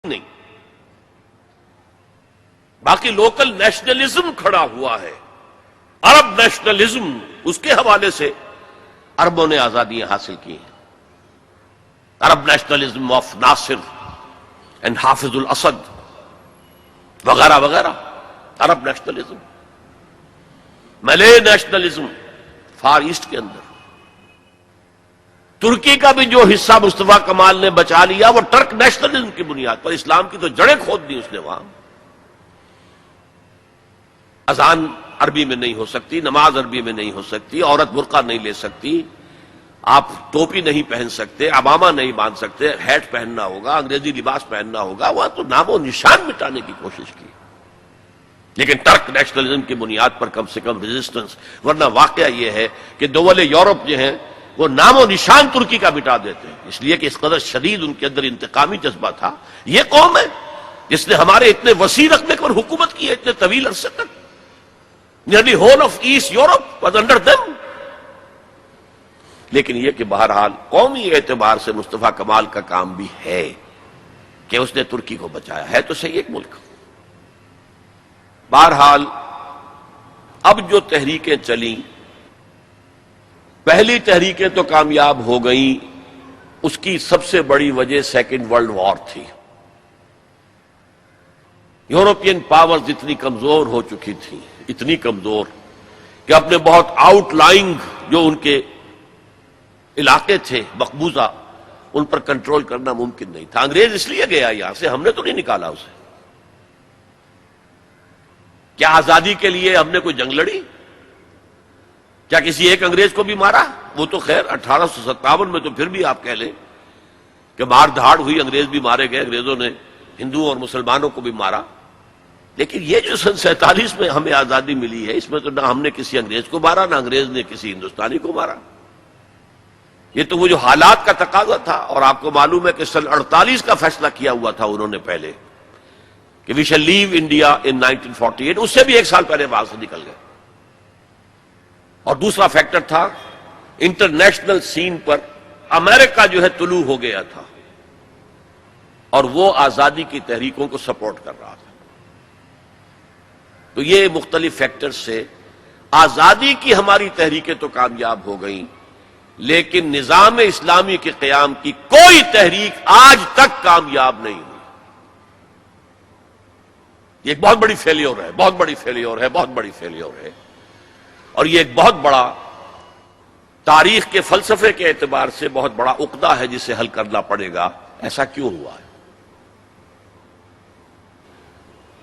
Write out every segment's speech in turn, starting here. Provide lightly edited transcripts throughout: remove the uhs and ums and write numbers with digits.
نہیں، باقی local nationalism کھڑا ہوا ہے، عرب نیشنلزم، اس کے حوالے سے عربوں نے آزادیاں حاصل کی ہیں۔ عرب نیشنلزم آف ناصر اینڈ حافظ الاسد وغیرہ وغیرہ، عرب نیشنلزم، ملے نیشنلزم فار ایسٹ کے اندر۔ ترکی کا بھی جو حصہ مصطفیٰ کمال نے بچا لیا وہ ٹرک نیشنلزم کی بنیاد پر، اسلام کی تو جڑیں کھود دی اس نے وہاں۔ اذان عربی میں نہیں ہو سکتی، نماز عربی میں نہیں ہو سکتی، عورت برقع نہیں لے سکتی، آپ ٹوپی نہیں پہن سکتے، عمامہ نہیں باندھ سکتے، ہیٹ پہننا ہوگا، انگریزی لباس پہننا ہوگا، وہ تو نام و نشان مٹانے کی کوشش کی۔ لیکن ٹرک نیشنلزم کی بنیاد پر کم سے کم ریزسٹنس، ورنہ واقعہ یہ ہے کہ دول یورپ جو ہیں وہ نام و نشان ترکی کا مٹا دیتے ہیں، اس لیے کہ اس قدر شدید ان کے اندر انتقامی جذبہ تھا۔ یہ قوم ہے جس نے ہمارے اتنے وسیع رقبے پر حکومت کی ہے اتنے طویل عرصے تک۔ Nearly whole of east Europe was under them. لیکن یہ کہ بہرحال قومی اعتبار سے مصطفیٰ کمال کا کام بھی ہے کہ اس نے ترکی کو بچایا ہے، تو صحیح ایک ملک۔ بہرحال اب جو تحریکیں چلیں، پہلی تحریکیں تو کامیاب ہو گئیں، اس کی سب سے بڑی وجہ سیکنڈ ورلڈ وار تھی۔ یورپین پاورز اتنی کمزور ہو چکی تھی، اتنی کمزور کہ اپنے بہت آؤٹ لائنگ جو ان کے علاقے تھے مقبوضہ، ان پر کنٹرول کرنا ممکن نہیں تھا۔ انگریز اس لیے گیا یہاں سے، ہم نے تو نہیں نکالا اسے۔ کیا آزادی کے لیے ہم نے کوئی جنگ لڑی؟ کیا کسی ایک انگریز کو بھی مارا؟ وہ تو خیر 1857 میں تو پھر بھی آپ کہہ لیں کہ مار دھاڑ ہوئی، انگریز بھی مارے گئے، انگریزوں نے ہندوؤں اور مسلمانوں کو بھی مارا۔ لیکن یہ جو سن 47 میں ہمیں آزادی ملی ہے، اس میں تو نہ ہم نے کسی انگریز کو مارا، نہ انگریز نے کسی ہندوستانی کو مارا۔ یہ تو وہ جو حالات کا تقاضا تھا، اور آپ کو معلوم ہے کہ سن 48 کا فیصلہ کیا ہوا تھا انہوں نے پہلے کہ وی شیل لیو انڈیا ان 1948، اس سے بھی ایک سال پہلے وہاں سے نکل گئے۔ اور دوسرا فیکٹر تھا انٹرنیشنل سین پر امریکہ جو ہے طلوع ہو گیا تھا، اور وہ آزادی کی تحریکوں کو سپورٹ کر رہا تھا۔ تو یہ مختلف فیکٹر سے آزادی کی ہماری تحریکیں تو کامیاب ہو گئیں، لیکن نظام اسلامی کے قیام کی کوئی تحریک آج تک کامیاب نہیں ہوئی۔ یہ ایک بہت بڑی فیلیور ہے، بہت بڑی فیلیور ہے، بہت بڑی فیلیور ہے۔ اور یہ ایک بہت بڑا تاریخ کے فلسفے کے اعتبار سے بہت بڑا عقدہ ہے جسے حل کرنا پڑے گا۔ ایسا کیوں ہوا ہے؟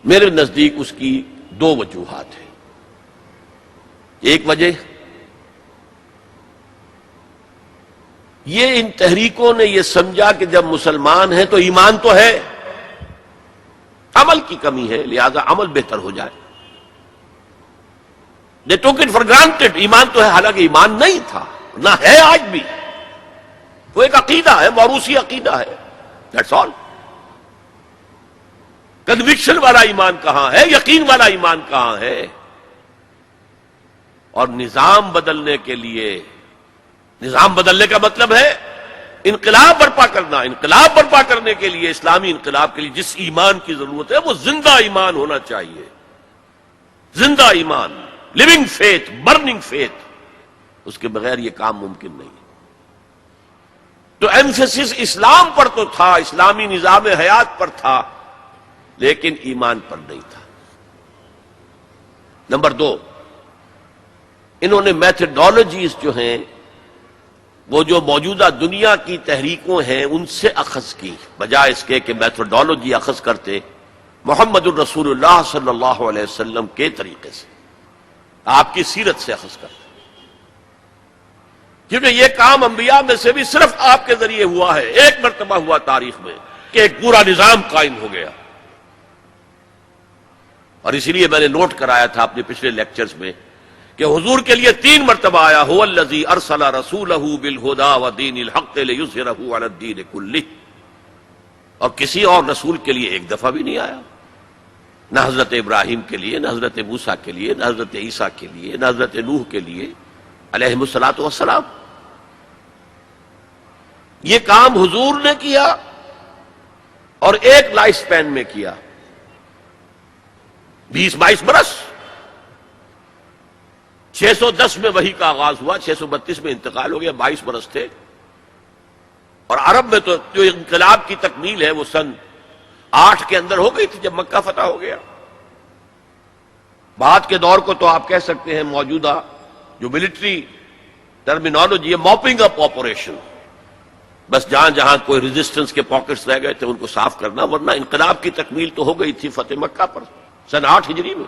میرے نزدیک اس کی دو وجوہات ہیں۔ ایک وجہ یہ ان تحریکوں نے یہ سمجھا کہ جب مسلمان ہیں تو ایمان تو ہے، عمل کی کمی ہے، لہذا عمل بہتر ہو جائے۔ They took it for granted، ایمان تو ہے، حالانکہ ایمان نہیں تھا، نہ ہے آج بھی۔ وہ ایک عقیدہ ہے، موروثی عقیدہ ہے، that's all۔ کنوکشن والا ایمان کہاں ہے؟ یقین والا ایمان کہاں ہے؟ اور نظام بدلنے کے لیے، نظام بدلنے کا مطلب ہے انقلاب برپا کرنا۔ انقلاب برپا کرنے کے لیے، اسلامی انقلاب کے لیے جس ایمان کی ضرورت ہے وہ زندہ ایمان ہونا چاہیے، زندہ ایمان، لیونگ فیتھ، برننگ فیتھ۔ اس کے بغیر یہ کام ممکن نہیں۔ تو ایمفیسس اسلام پر تو تھا، اسلامی نظام حیات پر تھا، لیکن ایمان پر نہیں تھا۔ نمبر دو، انہوں نے میتھڈالوجیز جو ہیں وہ جو موجودہ دنیا کی تحریکوں ہیں ان سے اخذ کی، بجائے اس کے کہ میتھڈالوجی اخذ کرتے محمد الرسول اللہ صلی اللہ علیہ وسلم کے طریقے سے، آپ کی سیرت سے اخذ کرتے، کیونکہ یہ کام انبیاء میں سے بھی صرف آپ کے ذریعے ہوا ہے، ایک مرتبہ ہوا تاریخ میں کہ ایک پورا نظام قائم ہو گیا۔ اور اسی لیے میں نے نوٹ کرایا تھا اپنے پچھلے لیکچرز میں کہ حضور کے لیے 3 مرتبہ آیا هو الذی ارسل رسولہ بالہدی ودین الحق لیظہرہ علی الدین کلہ، اور کسی اور رسول کے لیے ایک دفعہ بھی نہیں آیا، نہ حضرت ابراہیم کے لیے، نہ حضرت موسیٰ کے لیے، نہ حضرت عیسیٰ کے لیے، نہ حضرت نوح کے لیے علیہم الصلاۃ والسلام۔ یہ کام حضور نے کیا، اور ایک لائف سپین میں کیا 20-22 برس. 610 میں وحی کا آغاز ہوا, 632 میں انتقال ہو گیا, 22 برس تھے. اور عرب میں تو جو انقلاب کی تکمیل ہے وہ سن 8 کے اندر ہو گئی تھی جب مکہ فتح ہو گیا. بعد کے دور کو تو آپ کہہ سکتے ہیں موجودہ جو ملٹری ٹرمینالوجی ہے موپنگ اپ آپریشن, بس جہاں جہاں کوئی ریزسٹنس کے پاکٹس رہ گئے تھے ان کو صاف کرنا, ورنہ انقلاب کی تکمیل تو ہو گئی تھی فتح مکہ پر سن 8 ہجری میں.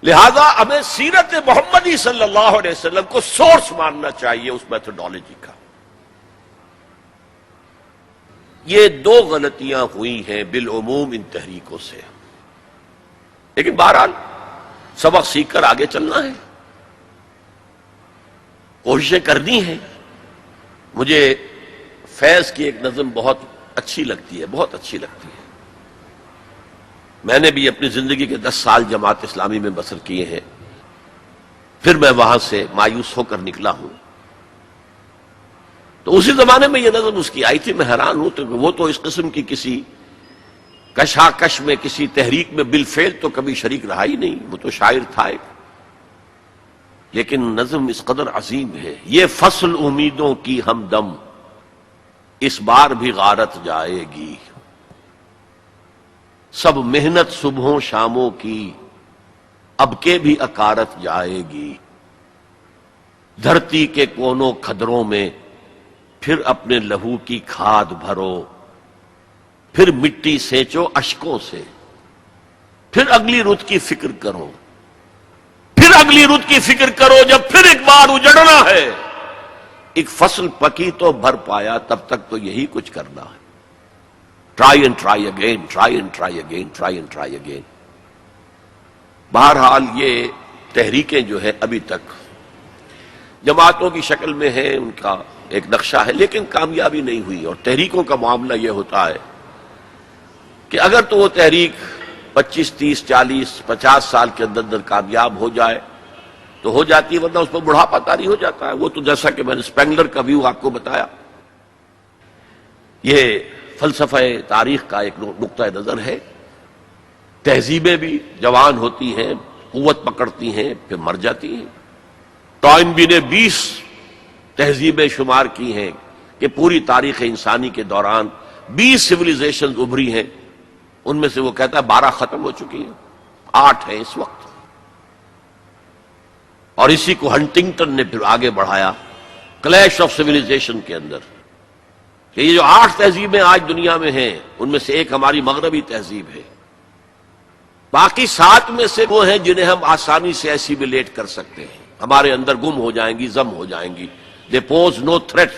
لہذا ہمیں سیرت محمدی صلی اللہ علیہ وسلم کو سورس ماننا چاہیے اس میتھڈالوجی کا. یہ 2 غلطیاں ہوئی ہیں بالعموم ان تحریکوں سے, لیکن بہرحال سبق سیکھ کر آگے چلنا ہے, کوششیں کرنی ہیں. مجھے فیض کی ایک نظم بہت اچھی لگتی ہے, بہت اچھی لگتی ہے. میں نے بھی اپنی زندگی کے 10 سال جماعت اسلامی میں بسر کیے ہیں, پھر میں وہاں سے مایوس ہو کر نکلا ہوں. تو اسی زمانے میں یہ نظم اس کی آئی تھی, میں حیران ہوں. تو وہ تو اس قسم کی کسی کشاکش میں, کسی تحریک میں بالفعل تو کبھی شریک رہا ہی نہیں, وہ تو شاعر تھا ایک. لیکن نظم اس قدر عظیم ہے, یہ فصل امیدوں کی ہمدم اس بار بھی غارت جائے گی, سب محنت صبحوں شاموں کی اب کے بھی اکارت جائے گی. دھرتی کے کونوں کھدروں میں پھر اپنے لہو کی کھاد بھرو, پھر مٹی سینچو اشکوں سے, پھر اگلی رت کی فکر کرو, پھر اگلی رت کی فکر کرو جب پھر ایک بار اجڑنا ہے. ایک فصل پکی تو بھر پایا, تب تک تو یہی کچھ کرنا ہے. Try and try again, try and try again, try and try again. بہرحال یہ تحریکیں جو ہے ابھی تک جماعتوں کی شکل میں ہیں, ان کا ایک نقشہ ہے, لیکن کامیابی نہیں ہوئی. اور تحریکوں کا معاملہ یہ ہوتا ہے کہ اگر تو وہ تحریک 25, 30, 40, 50 سال کے اندر کامیاب ہو جائے تو ہو جاتی ہے, ورنہ اس پر بڑھاپا طاری ہو جاتا ہے. وہ تو جیسا کہ میں نے اسپینگلر کا ویو آپ کو بتایا, یہ فلسفہ تاریخ کا ایک نقطہ نظر ہے. تہذیبیں بھی جوان ہوتی ہیں, قوت پکڑتی ہیں, پھر مر جاتی ہیں. ٹوائنبی نے 20 تہذیبیں شمار کی ہیں کہ پوری تاریخ انسانی کے دوران 20 سیویلائزیشن ابھری ہیں, ان میں سے وہ کہتا ہے 12 ختم ہو چکی ہیں, 8 ہیں اس وقت. اور اسی کو ہنٹنگٹن نے پھر آگے بڑھایا کلیش آف سیویلائزیشن کے اندر, کہ یہ جو 8 تہذیبیں آج دنیا میں ہیں ان میں سے ایک ہماری مغربی تہذیب ہے, باقی 7 میں سے وہ ہیں جنہیں ہم آسانی سے ایسیمیلیٹ کر سکتے ہیں, ہمارے اندر گم ہو جائیں گی, ضم ہو جائیں گی. They pose no threat,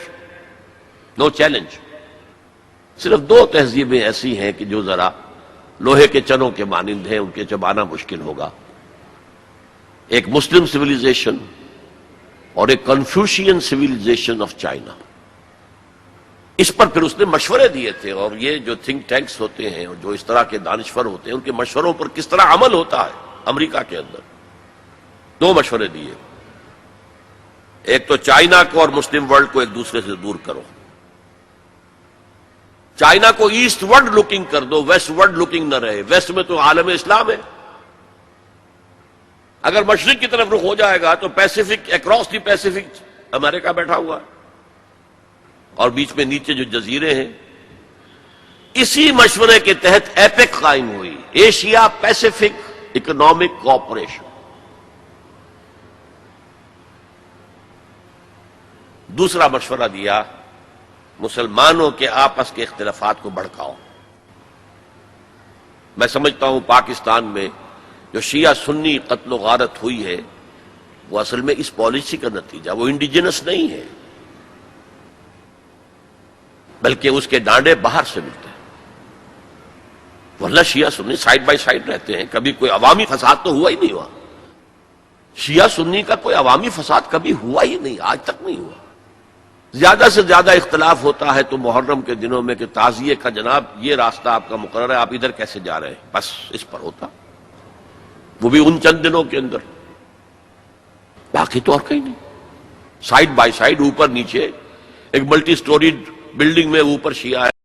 no challenge. صرف 2 تہذیبیں ایسی ہیں کہ جو ذرا لوہے کے چنوں کے مانند ہیں, ان کے چبانا مشکل ہوگا. ایک مسلم سیویلائزیشن اور ایک کنفیوشین سیویلائزیشن آف چائنا. اس پر پھر اس نے مشورے دیے تھے, اور یہ جو تھنک ٹینکس ہوتے ہیں اور جو اس طرح کے دانشور ہوتے ہیں ان کے مشوروں پر کس طرح عمل ہوتا ہے. امریکہ کے اندر 2 مشورے دیے, ایک تو چائنا کو اور مسلم ورلڈ کو ایک دوسرے سے دور کرو, چائنا کو ایسٹ ورڈ لکنگ کر دو, ویسٹ ورڈ لکنگ نہ رہے. ویسٹ میں تو عالم اسلام ہے, اگر مشرق کی طرف رخ ہو جائے گا تو پیسیفک, اکراس دی پیسیفک امریکہ بیٹھا ہوا ہے, اور بیچ میں نیچے جو جزیرے ہیں. اسی مشورے کے تحت ایپیک قائم ہوئی, ایشیا پیسیفک اکنامک کوآپریشن. دوسرا مشورہ دیا, مسلمانوں کے آپس کے اختلافات کو بھڑکاؤ. میں سمجھتا ہوں پاکستان میں جو شیعہ سنی قتل و غارت ہوئی ہے وہ اصل میں اس پالیسی کا نتیجہ, وہ انڈیجنس نہیں ہے, بلکہ اس کے ڈانڈے باہر سے ملتے ہیں. ورنہ شیعہ سنی سائڈ بائی سائڈ رہتے ہیں, کبھی کوئی عوامی فساد تو ہوا ہی نہیں ہوا. شیعہ سنی کا کوئی عوامی فساد کبھی ہوا ہی نہیں, آج تک نہیں ہوا. زیادہ سے زیادہ اختلاف ہوتا ہے تو محرم کے دنوں میں کہ تعزیے کا جناب یہ راستہ آپ کا مقرر ہے, آپ ادھر کیسے جا رہے ہیں, بس اس پر ہوتا, وہ بھی ان چند دنوں کے اندر. باقی تو اور کہیں نہیں. سائڈ بائی سائڈ, اوپر نیچے, ایک ملٹی سٹوریڈ بلڈنگ میں اوپر شیعہ ہے.